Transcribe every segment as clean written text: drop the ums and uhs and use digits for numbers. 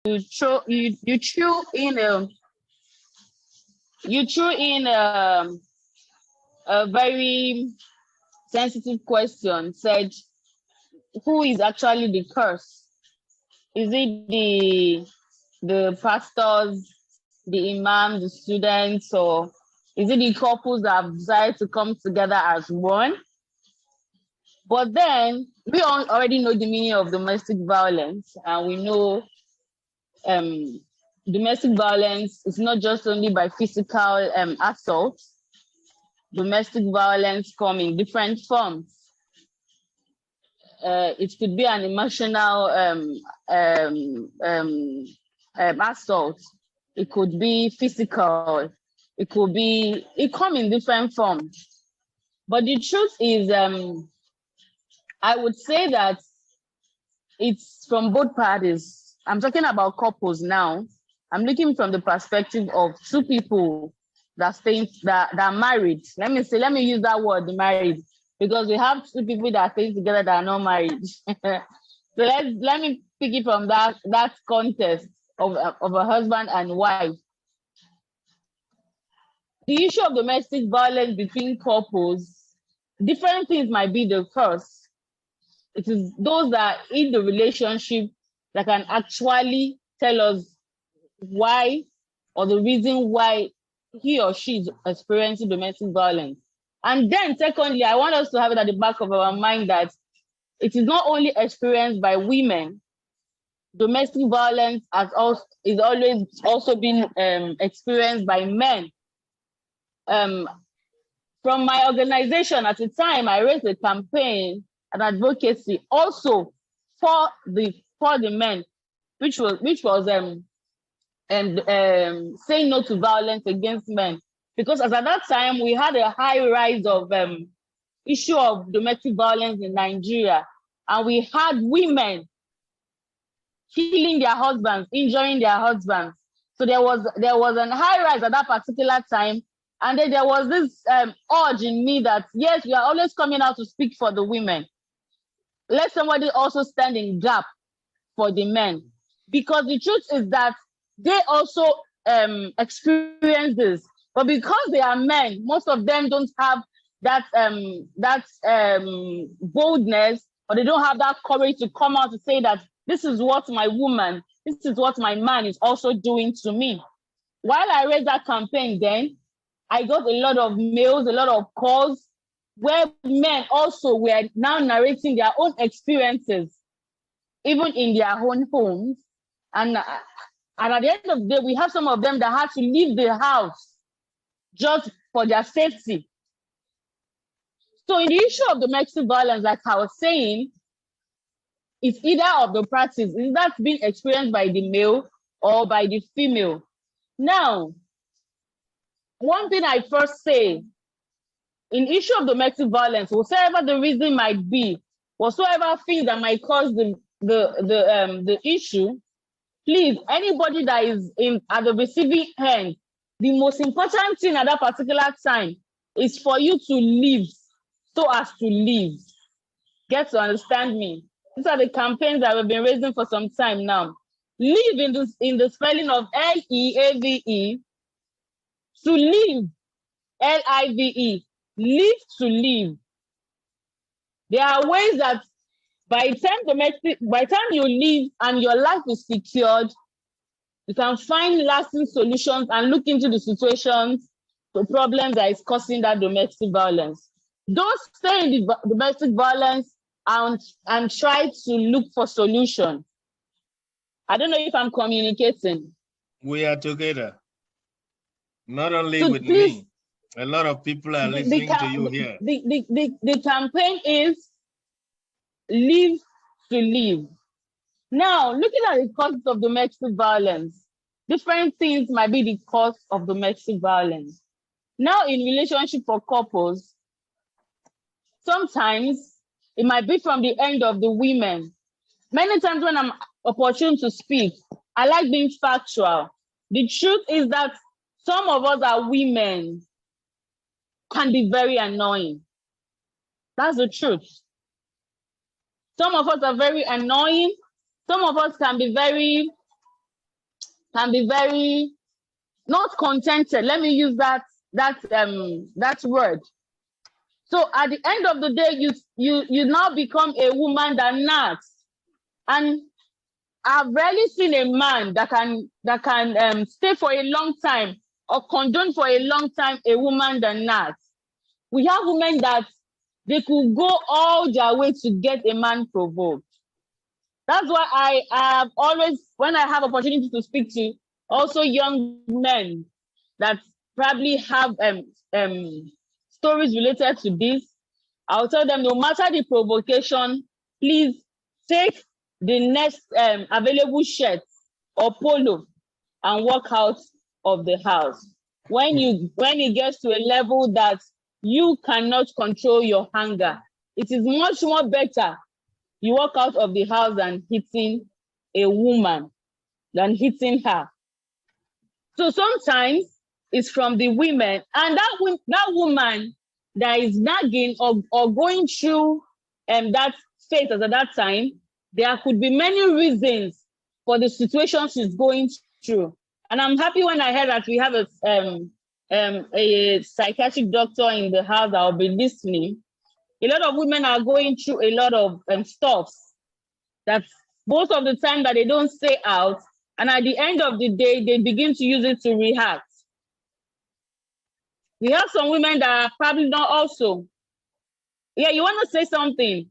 you threw in a very sensitive question. Said, who is actually the curse? Is it the pastors, the imams, the students, or is it the couples that have decided to come together as one? But then we already know the meaning of domestic violence, and we know domestic violence is not just only by physical assault. Domestic violence come in different forms. It could be an emotional assault. It could be physical. It come in different forms. But the truth is, I would say that it's from both parties. I'm talking about couples now. I'm looking from the perspective of two people that are married. Let me use that word, married, because we have two people that are staying together that are not married. So let me pick it from that context of a husband and wife. The issue of domestic violence between couples, different things might be the cause. It is those that are in the relationship that can actually tell us why, or the reason why he or she is experiencing domestic violence. And then secondly, I want us to have it at the back of our mind that it is not only experienced by women. Domestic violence is always also been experienced by men. From my organization at the time, I raised a campaign and advocacy also for the men, which was saying no to violence against men, because as at that time we had a high rise of issue of domestic violence in Nigeria, and we had women killing their husbands, injuring their husbands. So there was a high rise at that particular time, and then there was this urge in me that yes, we are always coming out to speak for the women. Let somebody also stand in gap for the men, because the truth is that they also experience this, but because they are men, most of them don't have that boldness, or they don't have that courage to come out to say that this is what my woman, this is what my man is also doing to me. While I raised that campaign, then I got a lot of mails, a lot of calls, where men also were now narrating their own experiences, even in their own homes. And at the end of the day, we have some of them that had to leave the house just for their safety. So in the issue of domestic violence, like I was saying, it's either of the practice, is that being experienced by the male or by the female. Now, one thing I first say, in issue of domestic violence, whatever the reason might be, whatsoever things that might cause the issue, please, anybody that is at the receiving end, the most important thing at that particular time is for you to live so as to live. Get to understand me? These are the campaigns that we've been raising for some time now. Live in the spelling of L-E-A-V-E, to live, L-I-V-E, live to live. There are ways that by the time you live and your life is secured, you can find lasting solutions and look into the situations, the problems that is causing that domestic violence. Don't stay in the domestic violence and try to look for solutions. I don't know if I'm communicating. We are together. Not only with me. A lot of people are listening to you here. The campaign is live to live. Now, looking at the causes of domestic violence, different things might be the cause of domestic violence. Now, in relationship for couples, sometimes it might be from the end of the women. Many times when I'm opportune to speak, I like being factual. The truth is that some of us are women can be very annoying. That's the truth. Some of us are very annoying. Some of us can be very can be very not contented. Let me use that word. So at the end of the day, you now become a woman that nags. And I've rarely seen a man that can stay for a long time or condone for a long time a woman that nags. We have women that they could go all their way to get a man provoked. That's why I have always, when I have opportunity to speak to also young men that probably have stories related to this, I'll tell them, no matter the provocation, please take the next available shirt or polo and walk out of the house. When it gets to a level that you cannot control your anger, it is much more better you walk out of the house than hitting a woman, than hitting her. So sometimes it's from the women, and that woman that is nagging or going through that phase at that time, there could be many reasons for the situation she's going through. And I'm happy when I heard that we have a psychiatric doctor in the house that will be listening. A lot of women are going through a lot of stuff that most of the time that they don't say out, and at the end of the day, they begin to use it to react. We have some women that are probably not also. Yeah, you want to say something?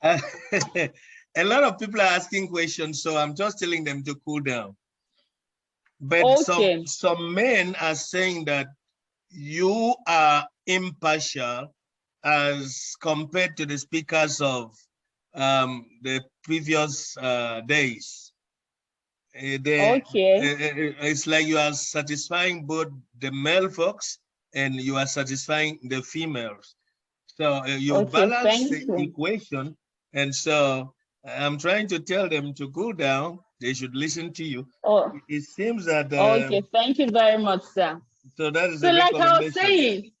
A lot of people are asking questions, so I'm just telling them to cool down. But okay. Some men are saying that you are impartial as compared to the speakers of the previous days. It's like you are satisfying both the male folks and you are satisfying the females. So you balance the equation. And so I'm trying to tell them to cool down. They should listen to you. Oh. It seems that... okay, thank you very much, sir. So that is so like I was saying,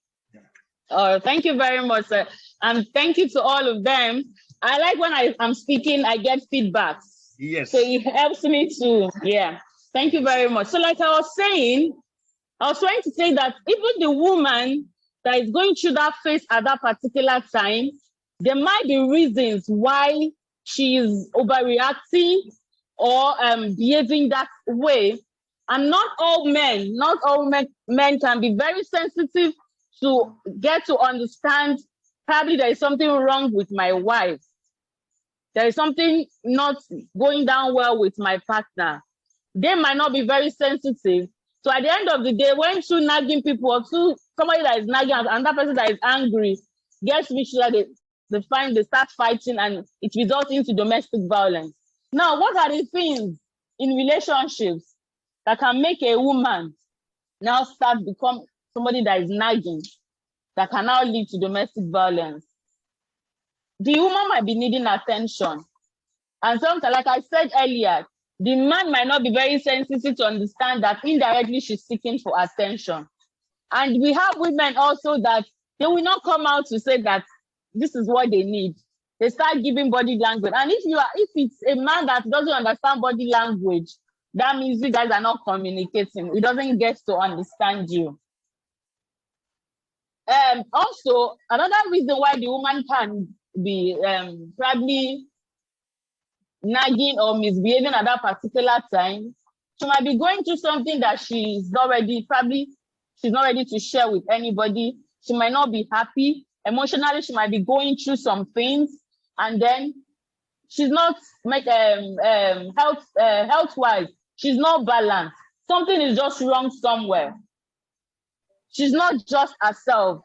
thank you very much, sir. And thank you to all of them. I like when I'm speaking, I get feedback. Yes. So it helps me to, yeah. Thank you very much. So like I was saying, I was trying to say that even the woman that is going through that phase at that particular time, there might be reasons why she is overreacting or behaving that way. And not all men can be very sensitive to get to understand, probably there is something wrong with my wife. There is something not going down well with my partner. They might not be very sensitive. So at the end of the day, when two nagging people or somebody that is nagging and another person that is angry gets me sure they start fighting and it results into domestic violence. Now, what are the things in relationships that can make a woman now start become somebody that is nagging, that can now lead to domestic violence? The woman might be needing attention. And sometimes, like I said earlier, the man might not be very sensitive to understand that indirectly she's seeking for attention. And we have women also that they will not come out to say that this is what they need. They start giving body language. And if it's a man that doesn't understand body language, that means you guys are not communicating. He doesn't get to understand you. Also, another reason why the woman can be probably nagging or misbehaving at that particular time, she might be going through something that she's not ready to share with anybody. She might not be happy. Emotionally, she might be going through some things, and then she's not health-wise, she's not balanced. Something is just wrong somewhere. She's not just herself.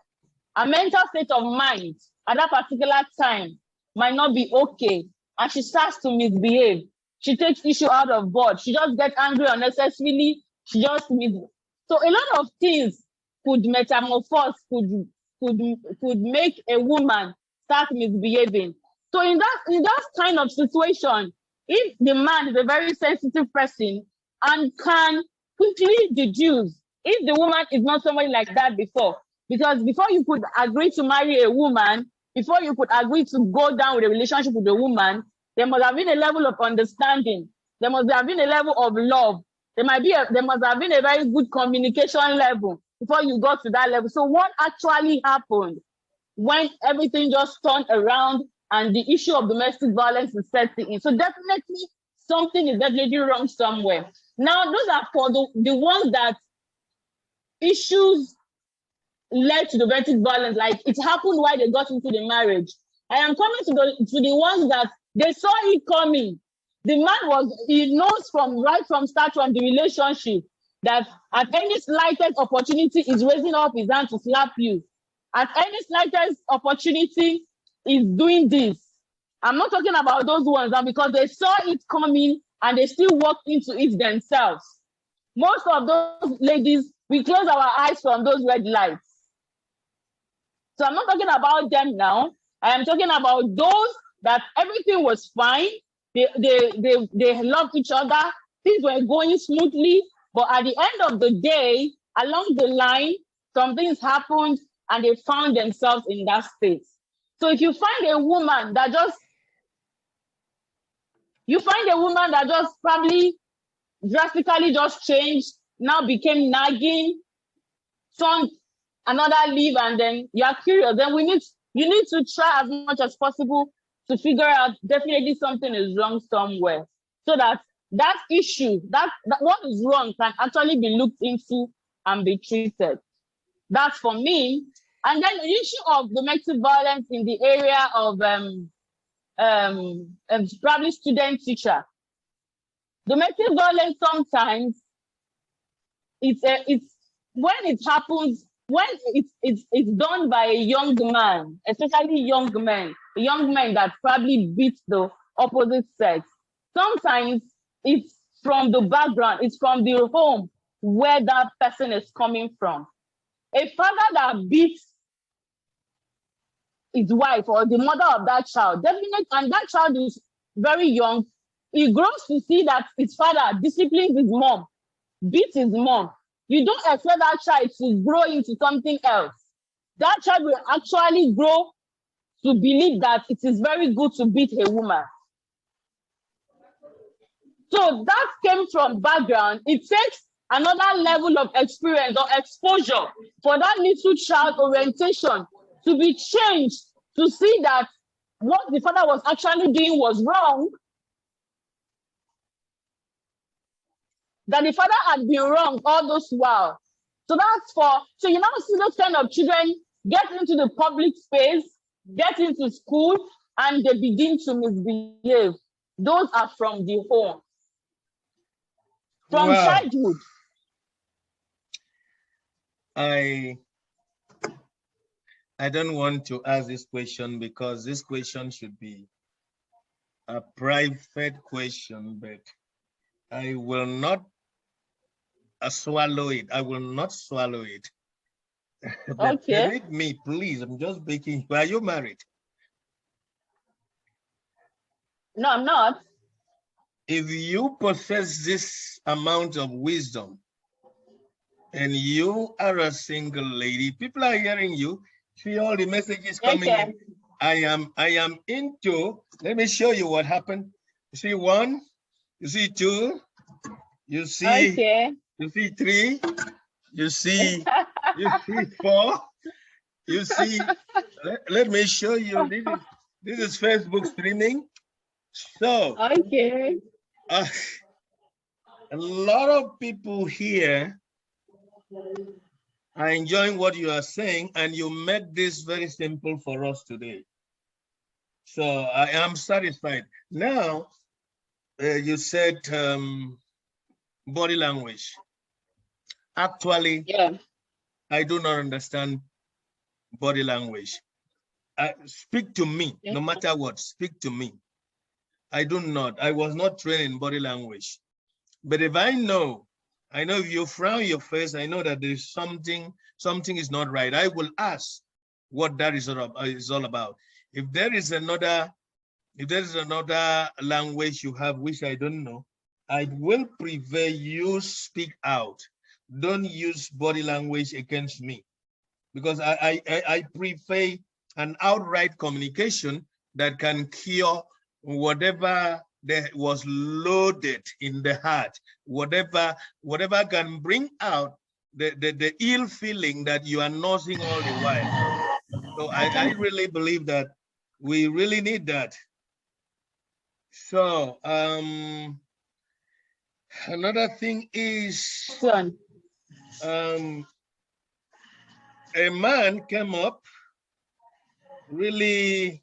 Her mental state of mind at that particular time might not be okay, and she starts to misbehave. She takes issue out of board. She just gets angry unnecessarily. So a lot of things could metamorphose, could make a woman start misbehaving. So in that kind of situation, if the man is a very sensitive person and can quickly deduce if the woman is not somebody like that before, because before you could agree to marry a woman, before you could agree to go down with a relationship with a woman, there must have been a level of understanding. There must have been a level of love. There must have been a very good communication level before you got to that level. So what actually happened when everything just turned around and the issue of domestic violence is setting in? So definitely something is definitely wrong somewhere. Now, those are for the ones that issues led to domestic violence, like it happened while they got into the marriage. I am coming to the ones that they saw it coming. The man he knows right from start from the relationship that at any slightest opportunity is raising up his hand to slap you. At any slightest opportunity is doing this. I'm not talking about those ones now because they saw it coming and they still walked into it themselves. Most of those ladies, we close our eyes from those red lights. So I'm not talking about them now. I am talking about those that everything was fine. They loved each other. Things were going smoothly. But at the end of the day, along the line, some things happened and they found themselves in that state. So if you find a woman that just probably drastically just changed, now became nagging, turned another leaf, and then you're curious, then you need to try as much as possible to figure out definitely something is wrong somewhere, so that issue, that what is wrong can actually be looked into and be treated. That's for me. And then the issue of domestic violence in the area of probably student teacher. Domestic violence sometimes it's when it happens, when it's done by a young man, especially young men that probably beat the opposite sex. Sometimes it's from the background, it's from the home where that person is coming from. A father that beats his wife or the mother of that child, definitely, and that child is very young, he grows to see that his father disciplines his mom, beats his mom. You don't expect that child to grow into something else. That child will actually grow to believe that it is very good to beat a woman. So that came from background. It takes another level of experience or exposure for that little child orientation to be changed, to see that what the father was actually doing was wrong, that the father had been wrong all those while. So so you now see those kind of children get into the public space, get into school, and they begin to misbehave. Those are from the home, from childhood. I don't want to ask this question because this question should be a private question, but I will not swallow it. I will not swallow it. Okay. Permit me, please. I'm just begging. Are you married? No, I'm not. If you possess this amount of wisdom and you are a single lady, people are hearing you. See all the messages coming in. I am into, let me show you what happened. You see one, you see two, you see, you see three, you see, four, you see, let me show you, this is Facebook streaming. So, a lot of people here are enjoying what you are saying, and you made this very simple for us today. So I am satisfied. Now, you said body language. Actually, I do not understand body language. Speak to me, no matter what, speak to me. I do not. I was not trained in body language. But if I know if you frown your face, I know that there's something is not right. I will ask what that is all about. If there is another language you have, which I don't know, I will prefer you speak out. Don't use body language against me, because I prefer an outright communication that can cure whatever that was loaded in the heart. Whatever can bring out the ill feeling that you are nursing all the while. So I really believe that we really need that. So another thing is a man came up really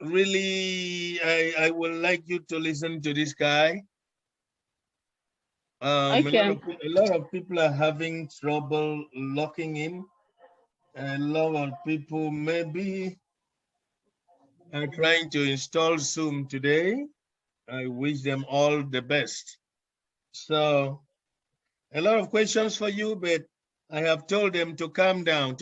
I would like you to listen to this guy. A lot of people are having trouble locking in. A lot of people maybe are trying to install Zoom today. I wish them all the best. So a lot of questions for you, but I have told them to calm down,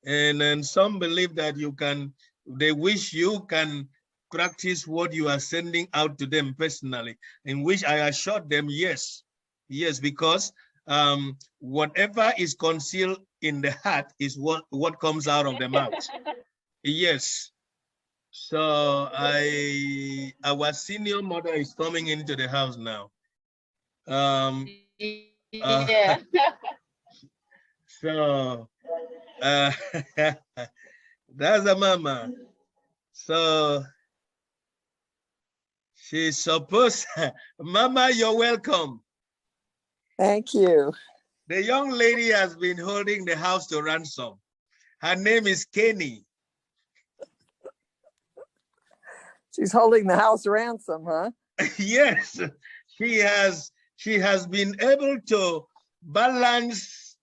And then some believe that you can, they wish you can practice what you are sending out to them personally, in which I assured them, yes, because whatever is concealed in the heart is what comes out of the mouth. Yes. So our senior mother is coming into the house now. Yeah. So that's a mama. So she's supposed, Mama, you're welcome. Thank you. The young lady has been holding the house to ransom. Her name is Kenny. She's holding the house ransom, huh? Yes, she has been able to balance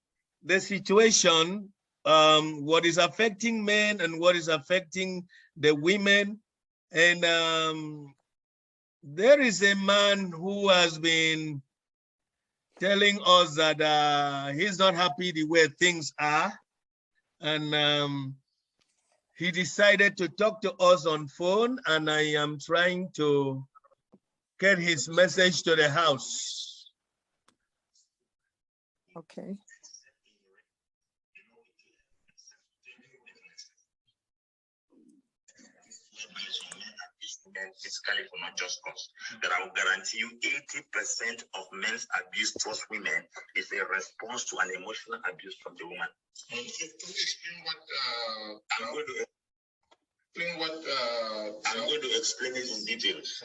the situation, what is affecting men and what is affecting the women. And there is a man who has been telling us that he's not happy the way things are. And he decided to talk to us on phone, and I am trying to get his message to the house. Okay. Physically for not just cause. That I will guarantee you 80% of men's abuse towards women is a response to an emotional abuse from the woman. Can you explain what I'm going to explain it in details.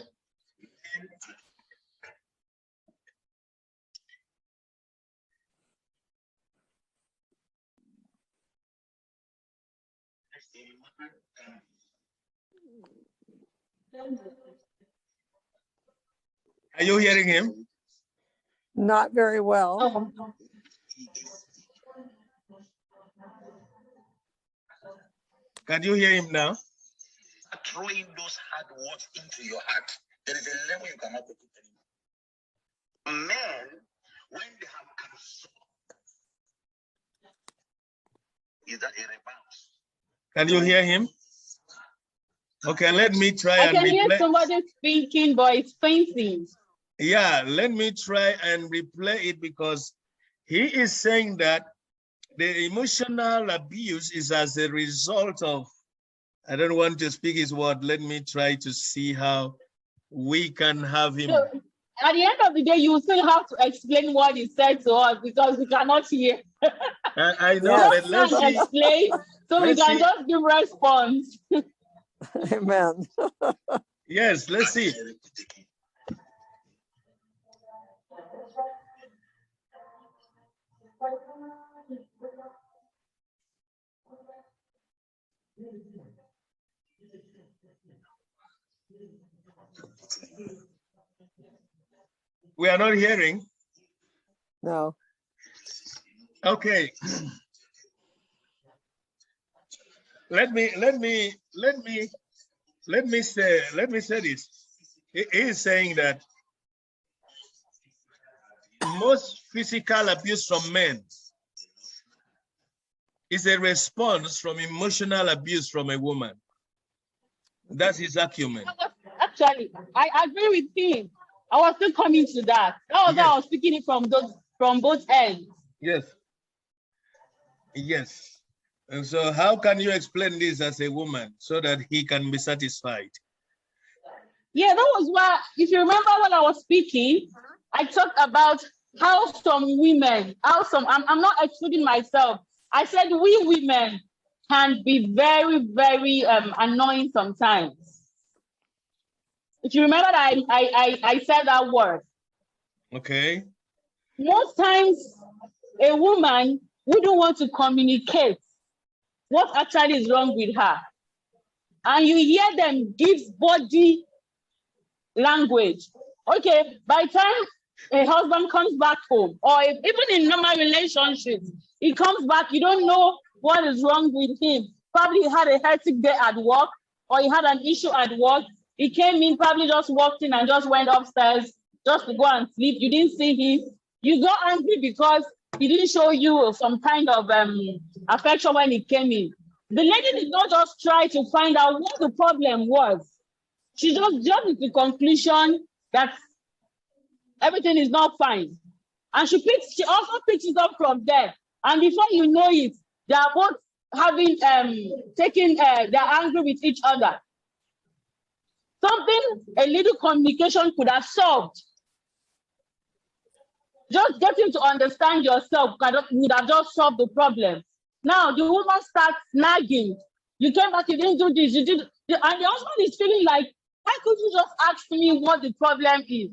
Are you hearing him? Not very well. Can you hear him now? Throwing those hard words into your heart. There is a level you cannot take it anymore. Men, when they have cancer, is that a rebound? Can you hear him? Okay, let me try and replay. I can hear somebody speaking, but it's fainting. Yeah, let me try and replay it, because he is saying that the emotional abuse is as a result of, I don't want to speak his word. Let me try to see how we can have him. So, at the end of the day, you still have to explain what he said to us, because we cannot hear. I know, but let's see. Explain, so we can just give response. Amen. Yes, let's see. We are not hearing. No. Okay. Let me say this. He is saying that most physical abuse from men is a response from emotional abuse from a woman. That's his argument. Actually, I agree with him. I was still coming to that. That was how I was speaking it from both ends. Yes. Yes. And so how can you explain this as a woman so that he can be satisfied? Yeah, that was why, if you remember when I was speaking, I talked about how some women, I'm not excluding myself. I said we women can be very, very annoying sometimes. If you remember that I said that word. Okay. Most times, a woman wouldn't want to communicate what actually is wrong with her. And you hear them give body language. Okay, by the time a husband comes back home, or even in normal relationships, he comes back, you don't know what is wrong with him. Probably he had a hectic day at work, or he had an issue at work. He came in, probably just walked in and just went upstairs just to go and sleep. You didn't see him. You got angry because he didn't show you some kind of affection when he came in. The lady did not just try to find out what the problem was. She just jumped to the conclusion that everything is not fine. And she also picks it up from there. And before you know it, they are both having they're angry with each other. Something a little communication could have solved. Just getting to understand yourself would have just solved the problem. Now the woman starts nagging. You came back, you didn't do this, you did, and the husband is feeling like, why could you just ask me what the problem is?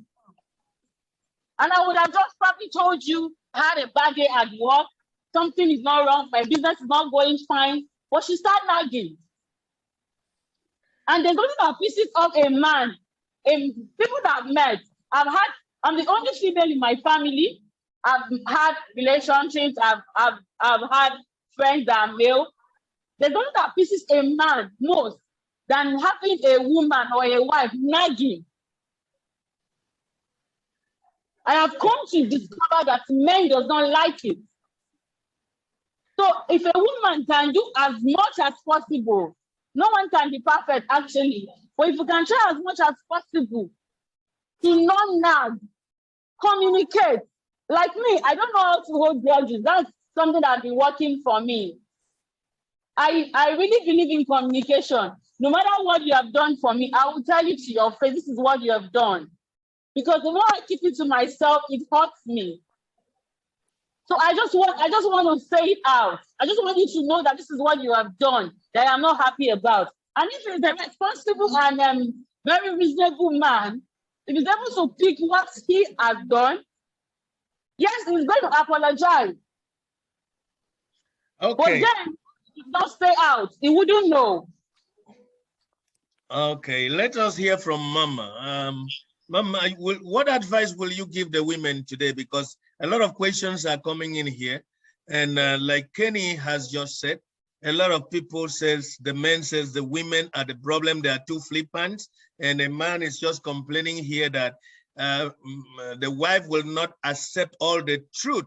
And I would have just probably told you I had a bad day at work, something is not wrong, my business is not going fine, but she started nagging. And there's only a pieces of a man, people that I've met, I'm the only female in my family. I've had relationships, I've had friends that are male. There's only that pieces a man most than having a woman or a wife nagging. I have come to discover that men does not like it. So if a woman can do as much as possible, no one can be perfect actually, but if you can try as much as possible to not nag, communicate. Like me, I don't know how to hold grudges. That's something that has been working for me. I really believe in communication. No matter what you have done for me, I will tell you to your face, this is what you have done. Because the more I keep it to myself, it hurts me. So I just want to say it out. I just want you to know that this is what you have done that I'm not happy about. And if it's a responsible and very reasonable man, if he's able to pick what he has done, yes, he's going to apologize. Okay. But then, if not stay out, he wouldn't know. Okay, let us hear from Mama. Mama, what advice will you give the women today? Because a lot of questions are coming in here. And like Kenny has just said, a lot of people says, the men says the women are the problem, they are too flippant. And the man is just complaining here that the wife will not accept all the truth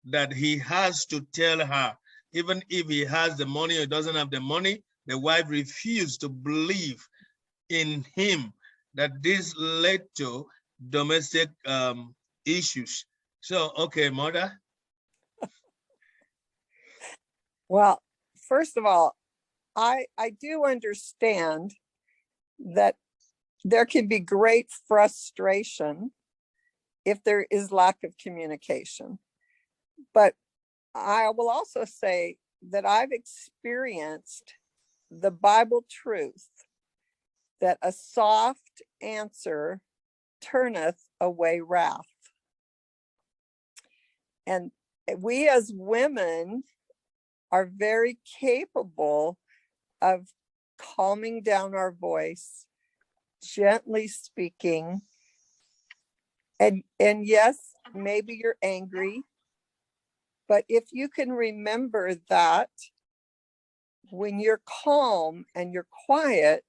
that he has to tell her. Even if he has the money or doesn't have the money, the wife refused to believe in him, that this led to domestic issues. So, okay, Mother. Well, first of all, I do understand that there can be great frustration if there is lack of communication. But I will also say that I've experienced the Bible truth that a soft answer turneth away wrath. And we as women are very capable of calming down our voice, gently speaking. And yes, maybe you're angry, but if you can remember that when you're calm and you're quiet,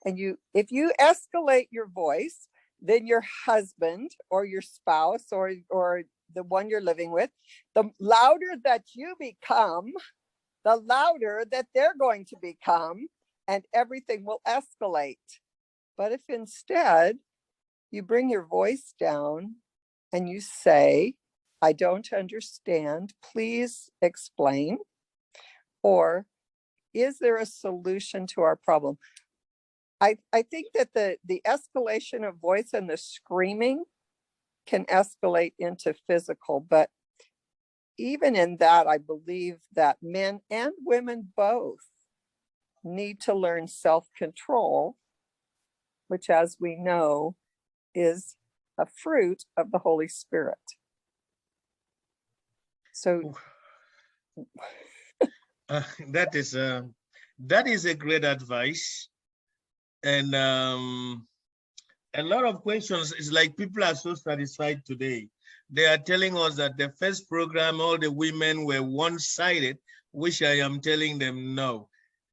and if you escalate your voice, then your husband or your spouse or the one you're living with, the louder that you become, the louder that they're going to become, and everything will escalate. But if instead you bring your voice down and you say, I don't understand, please explain, or is there a solution to our problem? I think that the escalation of voice and the screaming can escalate into physical, but even in that, I believe that men and women both need to learn self-control, which, as we know, is a fruit of the Holy Spirit. So that is a great advice. And a lot of questions, it's like people are so satisfied today. They are telling us that the first program, all the women were one-sided, which I am telling them, no,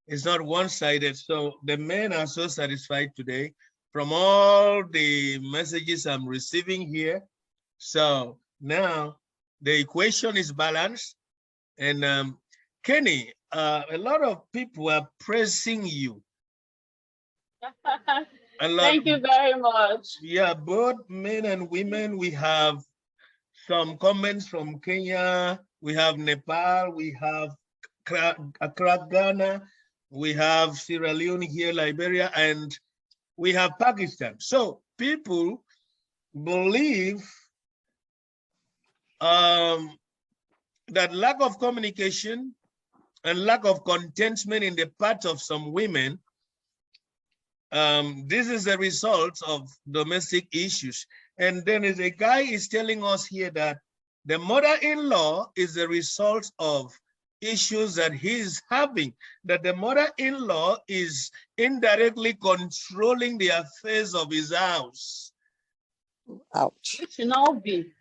it's not one-sided. So the men are so satisfied today from all the messages I'm receiving here. So now the equation is balanced. And Kenny, a lot of people are praising you. Thank you very much. Yeah, both men and women. We have some comments from Kenya, we have Nepal, we have Accra, Ghana, we have Sierra Leone here, Liberia, and we have Pakistan. So people believe that lack of communication and lack of contentment in the part of some women, this is a result of domestic issues. And then a guy is telling us here that the mother-in-law is the result of issues that he's having, that the mother-in-law is indirectly controlling the affairs of his house. Ouch. It should not be.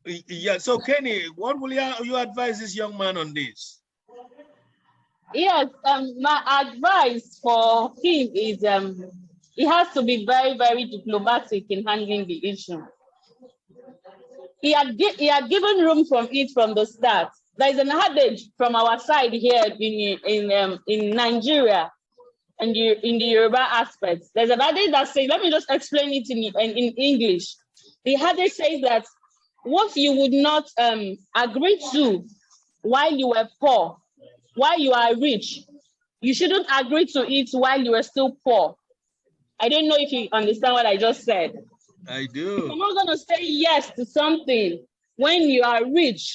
Yeah, so Kenny, what will you advise this young man on this? Yes, my advice for him is he has to be very, very diplomatic in handling the issue. He had given room from it from the start. There is an adage from our side here in Nigeria and in the Yoruba aspect. There's an adage that says, let me just explain it in English. The adage says that what you would not agree to while you were poor, while you are rich, you shouldn't agree to it while you are still poor. I don't know if you understand what I just said. I do. If you're not going to say yes to something when you are rich,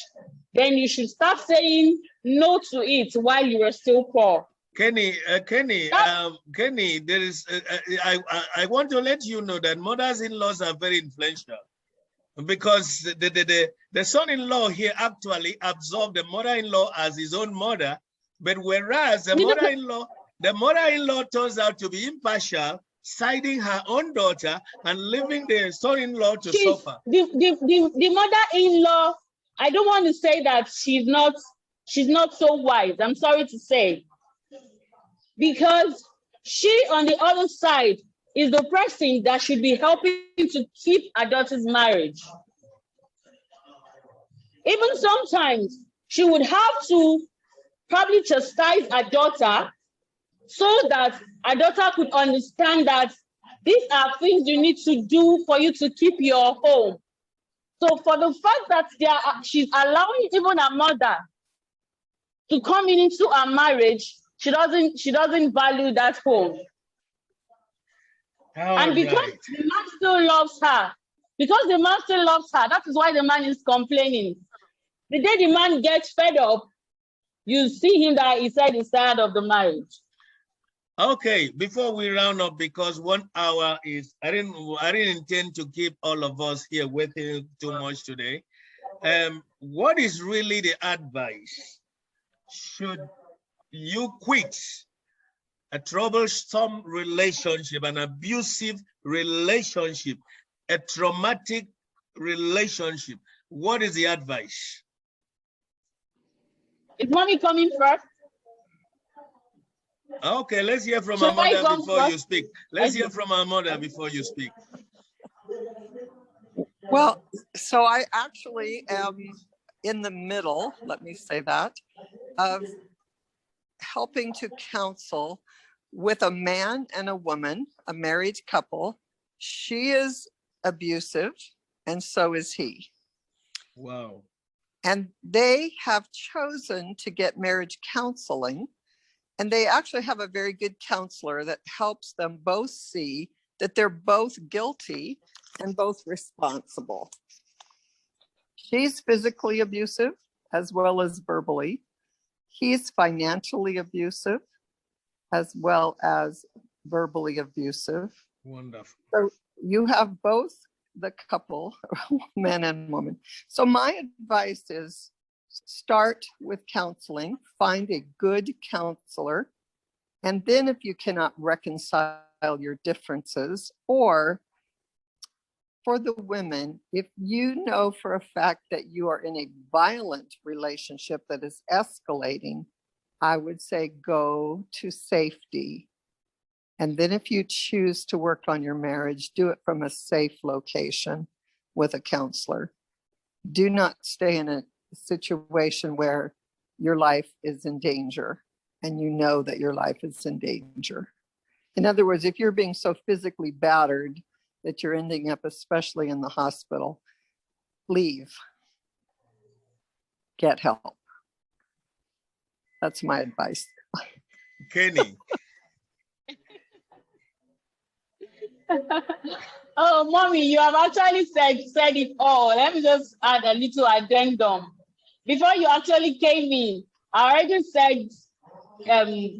then you should start saying no to it while you are still poor. Kenny, Kenny, there is. I want to let you know that mothers-in-laws are very influential, because the son-in-law here actually absorbed the mother-in-law as his own mother, but whereas the mother-in-law turns out to be impartial, siding her own daughter and leaving the son-in-law to suffer. The mother-in-law, I don't want to say that she's not so wise. I'm sorry to say, because she on the other side is the person that should be helping to keep her daughter's marriage. Even sometimes she would have to probably chastise her daughter so that her daughter could understand that these are things you need to do for you to keep your home. So for the fact that she's allowing even her mother to come into her marriage, she doesn't value that home. And because the man still loves her, that is why the man is complaining. The day the man gets fed up, you see him that he said he's tired of the marriage. Okay, before we round up, because 1 hour is, I didn't intend to keep all of us here waiting too much today. What is really the advice? Should you quit a troublesome relationship, an abusive relationship, a traumatic relationship? What is the advice? Is money coming first? Okay, let's hear from our mother before you speak. Let's hear from our mother before you speak. Well, so I actually am in the middle, let me say that, of helping to counsel with a man and a woman, a married couple. She is abusive, and so is he. Wow. And they have chosen to get marriage counseling And they actually have a very good counselor that helps them both see that they're both guilty and both responsible. She's physically abusive as well as verbally. He's financially abusive as well as verbally abusive. Wonderful. So you have both the couple, man and woman. So my advice is start with counseling, find a good counselor. And then if you cannot reconcile your differences, or for the women, if you know for a fact that you are in a violent relationship that is escalating, I would say go to safety. And then if you choose to work on your marriage, do it from a safe location with a counselor. Do not stay in a situation where your life is in danger and you know that your life is in danger. In other words, if you're being so physically battered that you're ending up, especially in the hospital, leave. Get help. That's my advice. Kenny. Oh, mommy, you have actually said it all. Let me just add a little addendum. Before you actually came in, I already said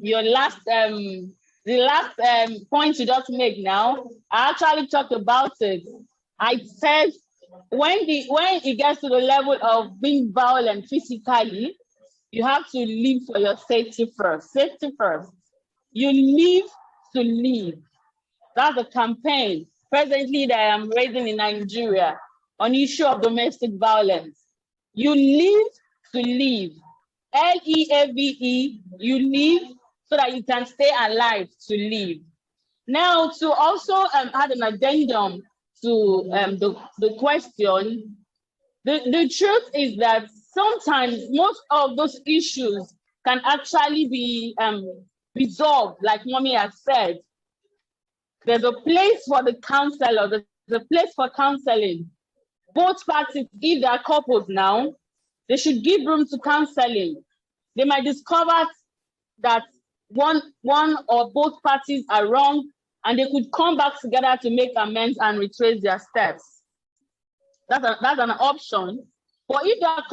your last the last point you just made now. I actually talked about it. I said when it gets to the level of being violent physically, you have to live for your safety first. Safety first. You live to live. That's a campaign presently that I am raising in Nigeria on the issue of domestic violence. You live to live. L-E-A-V-E, you live so that you can stay alive to live. Now, to also add an addendum to the question, the truth is that sometimes most of those issues can actually be resolved, like Mommy has said. There's a place for the counselor, there's a place for counseling. Both parties, if they are couples now, they should give room to counseling. They might discover that one or both parties are wrong, and they could come back together to make amends and retrace their steps. That's an option. But if they are